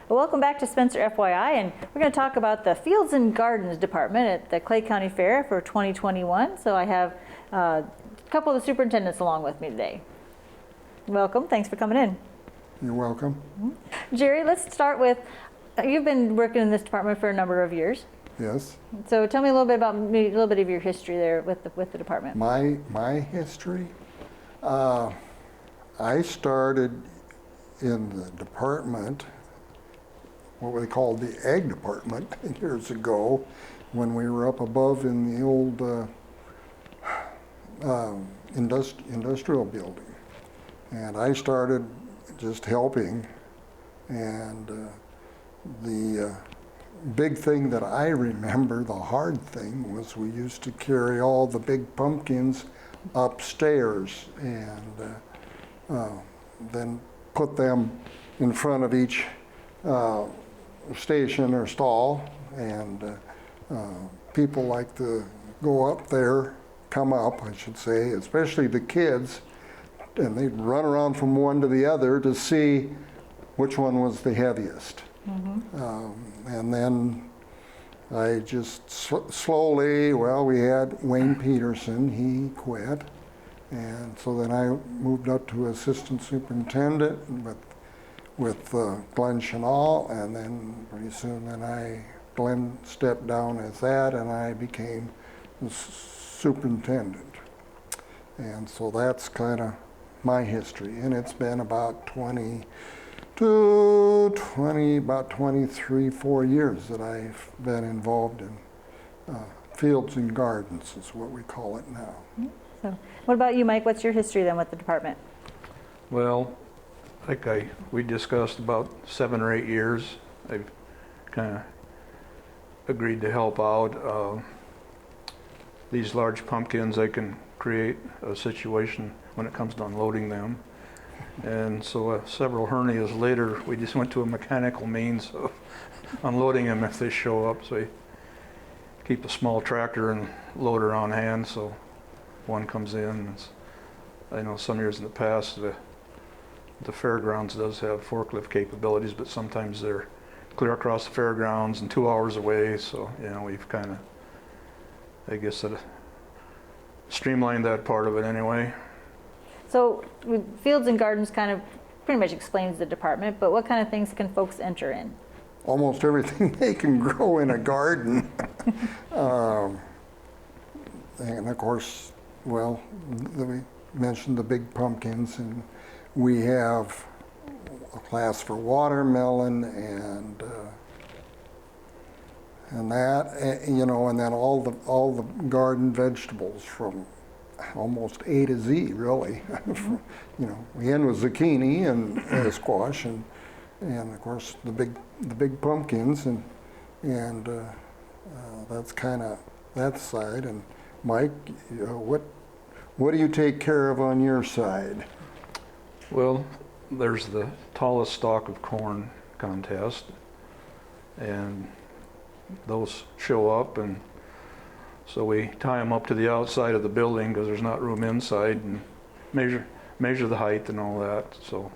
Well, welcome back to Spencer FYI, and we're going to talk about the Fields and Gardens Department at the Clay County Fair for 2021. So I have a couple of the superintendents along with me today. Welcome. Thanks for coming in. You're welcome. Jerry, let's start with, you've been working in this department for a number of years. Yes. So tell me a little bit about maybe a little bit of your history there with the department. My history. I started in the department, what we called the Ag Department, years ago, when we were up above in the old industrial building. And I started just helping, and the big thing that I remember, the hard thing, was we used to carry all the big pumpkins upstairs and then put them in front of each station or stall, and people like to go up there, come up, I should say, especially the kids, and they'd run around from one to the other to see which one was the heaviest. And then I just slowly, well, we had Wayne Peterson, he quit. And so then I moved up to assistant superintendent with Glenn Chenal, and then pretty soon Glenn stepped down as that, and I became the superintendent. And so that's kind of my history, and it's been about 23, 4 years that I've been involved in Fields and Gardens is what we call it now. So what about you, Mike? What's your history then with the department? Well, we discussed about 7 or 8 years. I've kind of agreed to help out. These large pumpkins, I can create a situation when it comes to unloading them. And so several hernias later, we just went to a mechanical means of unloading them if they show up. So I keep a small tractor and loader on hand, so one comes in. I know some years in the past, the fairgrounds does have forklift capabilities, but sometimes they're clear across the fairgrounds and 2 hours away. So, you know, we've kind of, I guess, streamlined that part of it anyway. So Fields and Gardens kind of pretty much explains the department, but what kind of things can folks enter in? Almost everything they can grow in a garden. And of course, well, we mentioned the big pumpkins, and we have a class for watermelon and that, you know, and then all the garden vegetables from almost A to Z, really. You know, we end with zucchini and squash, and of course the big pumpkins, and that's kind of that side. And Mike, you know, what do you take care of on your side? Well, there's the tallest stalk of corn contest, and those show up, and so we tie them up to the outside of the building because there's not room inside, and measure the height and all that. So,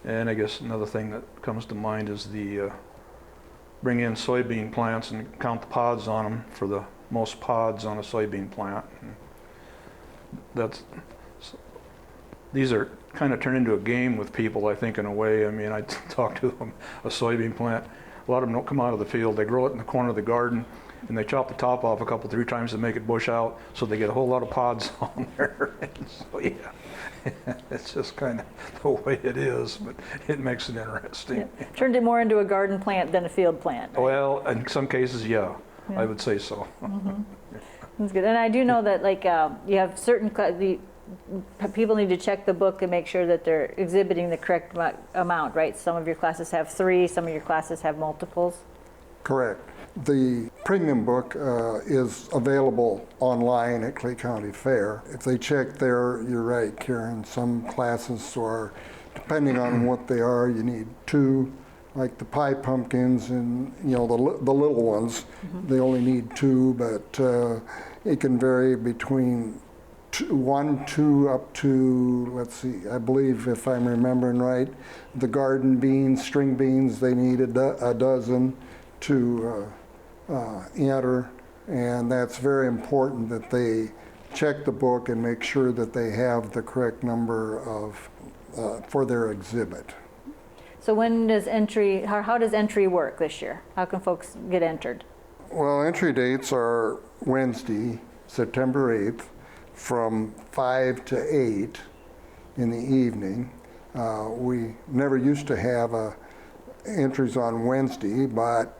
and I guess another thing that comes to mind is the bring in soybean plants and count the pods on them for the most pods on a soybean plant. And these are kind of turned into a game with people, I think, in a way. I mean, I talk to them, a soybean plant. A lot of them don't come out of the field. They grow it in the corner of the garden, and they chop the top off 3 times to make it bush out, so they get a whole lot of pods on there. And so, yeah, it's just kind of the way it is, but it makes it interesting. Yeah. Turned it more into a garden plant than a field plant. Right? Well, in some cases, yeah, I would say so. That's good. And I do know that, like, you have certain people need to check the book and make sure that they're exhibiting the correct amount, right? Some of your classes have 3, some of your classes have multiples. Correct. The premium book is available online at Clay County Fair. If they check there, you're right, Karen. Some classes are, depending on what they are, you need 2, like the pie pumpkins and, you know, the little ones. They only need 2, but it can vary between 1, 2, up to, let's see, I believe if I'm remembering right, the garden beans, string beans, they need a dozen to enter. And that's very important that they check the book and make sure that they have the correct number of, for their exhibit. So when does entry, how does entry work this year? How can folks get entered? Well, entry dates are Wednesday, September 8th, from 5 to 8 in the evening. We never used to have entries on Wednesday, but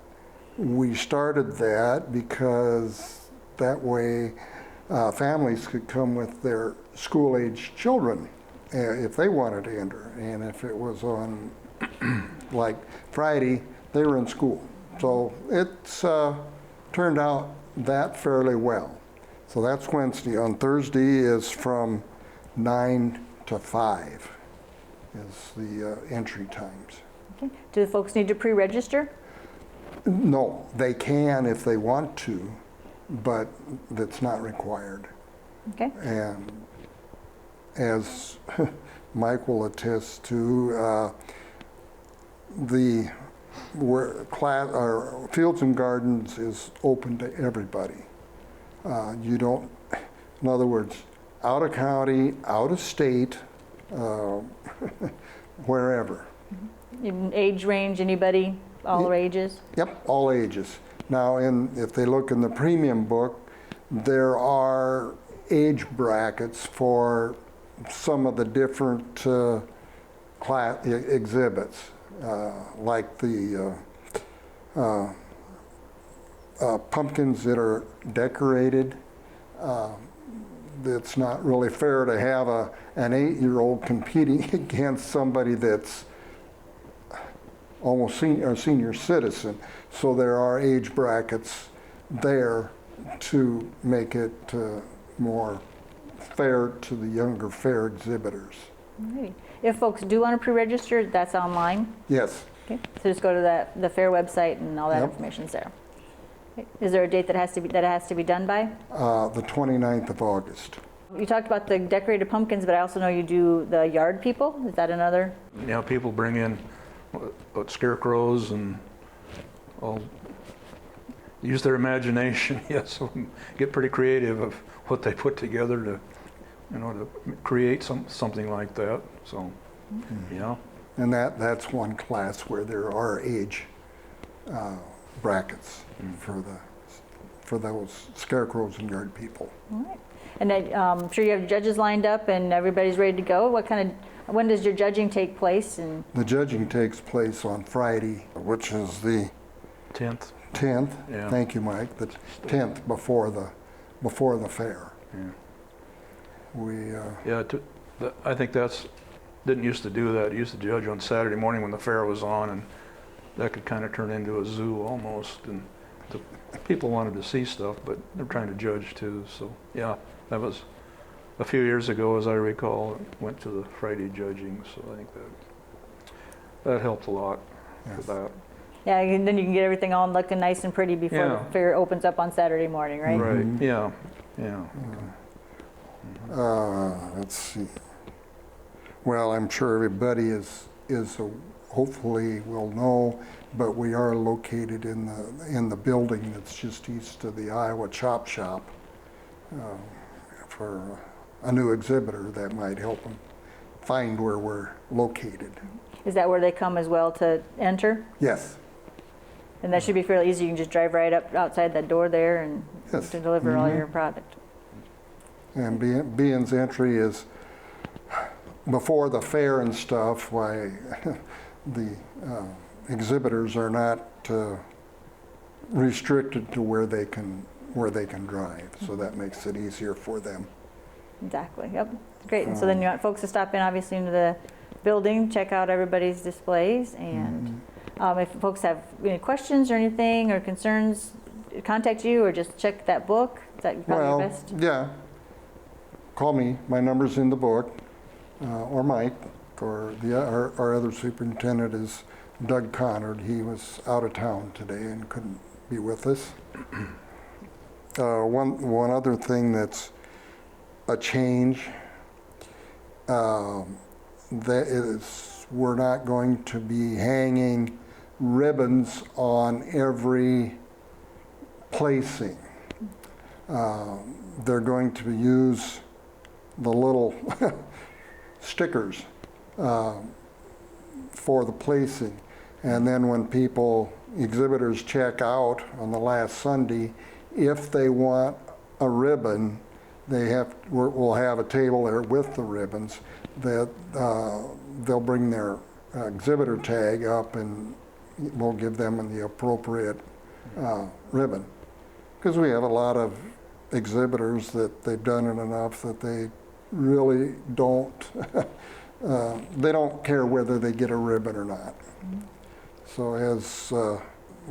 we started that because that way families could come with their school-age children if they wanted to enter. And if it was on like Friday, they were in school. So it's turned out that fairly well. So that's Wednesday. On Thursday is from 9 to 5 is the entry times. Okay. Do the folks need to pre-register? No, they can if they want to, but that's not required. Okay. And as Mike will attest to, the Fields and Gardens is open to everybody. You don't, in other words, out of county, out of state, wherever. Age range, anybody, all ages? Yep, all ages. Now, if they look in the premium book, there are age brackets for some of the different exhibits, like the pumpkins that are decorated. It's not really fair to have an 8-year-old competing against somebody that's almost a senior citizen. So there are age brackets there to make it more fair to the younger fair exhibitors. Alrighty. If folks do want to pre-register, that's online? Yes. Okay. So just go to the fair website and all that Yep. information's there. Okay. Is there a date that has to be done by? The 29th of August. You talked about the decorated pumpkins, but I also know you do the yard people. Is that another? You know, people bring in scarecrows and all, use their imagination, yes, get pretty creative of what they put together to, you know, to create something like that. So, yeah. And that's one class where there are age brackets for those scarecrows and yard people. All right. And I'm sure you have judges lined up and everybody's ready to go. When does your judging take place? And The judging takes place on Friday, which is the 10th. 10th. Yeah. Thank you, Mike. The 10th before the fair. Yeah. I think didn't used to do that. It used to judge on Saturday morning when the fair was on, and that could kind of turn into a zoo almost. And the people wanted to see stuff, but they're trying to judge too. So yeah, that was a few years ago, as I recall. Went to the Friday judging, so I think that helped a lot with that. yeah, and then you can get everything all looking nice and pretty before Yeah. the fair opens up on Saturday morning, right? Right. Mhm. Yeah. Yeah. Let's see. Well, I'm sure everybody hopefully will know, but we are located in the building that's just east of the Iowa Chop Shop. For a new exhibitor, that might help them find where we're located. Is that where they come as well to enter? Yes. And that should be fairly easy. You can just drive right up outside that door there and Yes. to deliver all Mhm. your product. And Bean's entry is before the fair and stuff. Why the exhibitors are not restricted to where they can drive, so that makes it easier for them. Exactly. Yep. Great. And so then you want folks to stop in, obviously, into the building, check out everybody's displays, and if folks have any questions or anything or concerns, contact you or just check that book. Is that probably best? Yeah. Call me. My number's in the book, or Mike, or our other superintendent is Doug Connard. He was out of town today and couldn't be with us. One other thing that's a change. That is, we're not going to be hanging ribbons on every placing. They're going to use the little stickers for the placing. And then when exhibitors check out on the last Sunday, if they want a ribbon, we'll have a table there with the ribbons that they'll bring their exhibitor tag up and we'll give them the appropriate ribbon. Because we have a lot of exhibitors that they've done it enough that they really don't, they don't care whether they get a ribbon or not. So as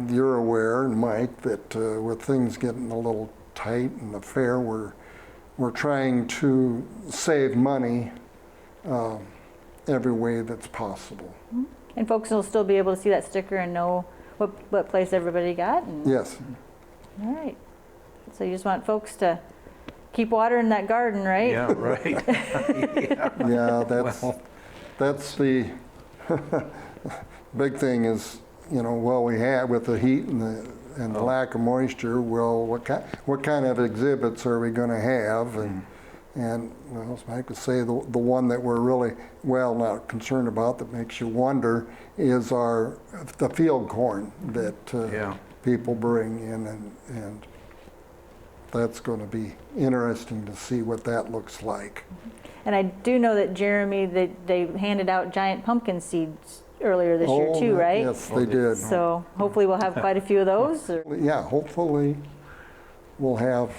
you're aware, and Mike, that with things getting a little tight in the fair, we're trying to save money every way that's possible. And folks will still be able to see that sticker and know what place everybody got? Yes. All right. So you just want folks to keep watering that garden, right? Yeah, right. Yeah, Well, that's the big thing is, we have with the heat and the lack of moisture, what kind of exhibits are we going to have? And well, as Mike would say, the one that we're really, not concerned about that makes you wonder is the field corn that people bring in, and that's going to be interesting to see what that looks like. And I do know that Jeremy, they handed out giant pumpkin seeds earlier this year too, right? Yes, they did. So hopefully we'll have quite a few of those. Yeah, hopefully we'll have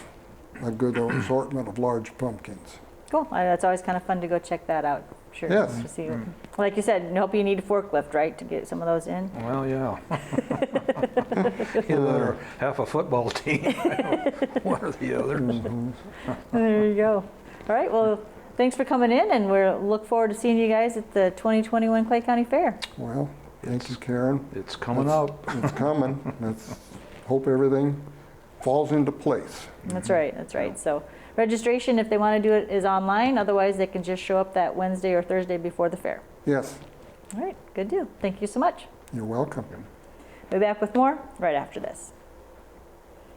a good assortment of large pumpkins. Cool. That's always kind of fun to go check that out. Sure. Yes. To see. Like you said, hope you need a forklift, right, to get some of those in. Well, yeah. Either half a football team, one or the other. There you go. All right. Well, thanks for coming in, and we'll look forward to seeing you guys at the 2021 Clay County Fair. Well, thank you, Karen. It's coming up. It's coming. Let's hope everything falls into place. That's right. That's right. So registration, if they want to do it, is online. Otherwise, they can just show up that Wednesday or Thursday before the fair. Yes. All right. Good deal. Thank you so much. You're welcome. We'll be back with more right after this.